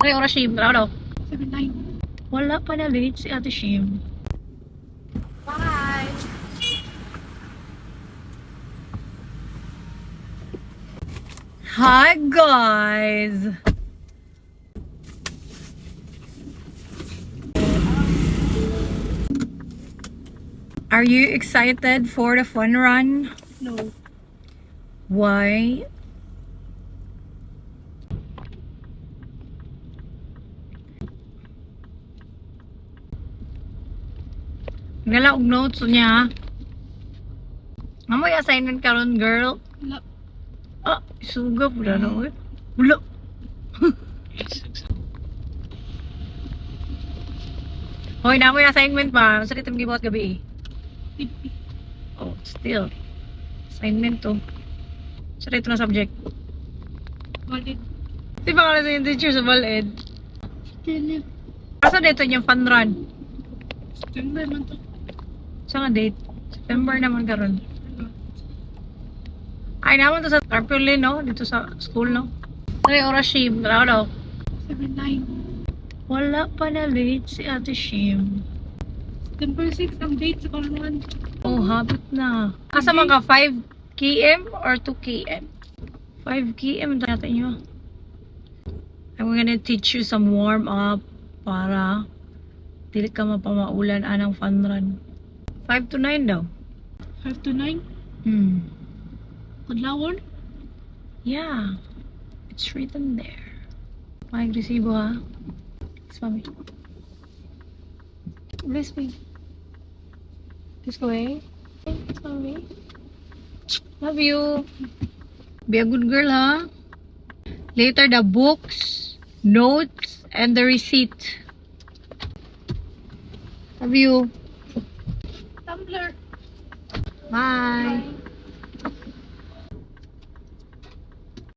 Ay, oras Shim. Tara daw. 7-9. Wala pa na late si Ate Shim. Bye! Hi guys! Are you excited for the fun run? No. Why? Gala og notes niya. Amoy assignment karon girl. Wala. Ah, suga po na no. Wala. Hoy, na mo yung assignment pa. Sa dito gibuhat gabi eh. Pipi. Oh, still. Assignment to. Sa dito na subject. Valid. Di ba ka na yung teacher sa Baled? Still. Asa dito yung fun run? September man to. Sa nga date? September naman karon. Ay naman to sa Tarpaulin, no? Dito sa school, no? Ay, oras Shim. Tara daw. 7-9. Wala pa na late si Ate Shim. September 6 ang date sa Kaluan. Oh, habit na. Asa man ka? 5 km or 2 km? 5 km natin nyo. I'm gonna teach you some warm up para dili ka mapamaulan anang fun run. 5 to 9 daw. 5 to 9. Kadlawon. Yeah. It's written there. Mag-resibo ha. Kiss mommy. Bless me. This way. Kiss mommy. Love you. Be a good girl ha. Later the books, notes, and the receipt. Love you. Tumblr. Bye.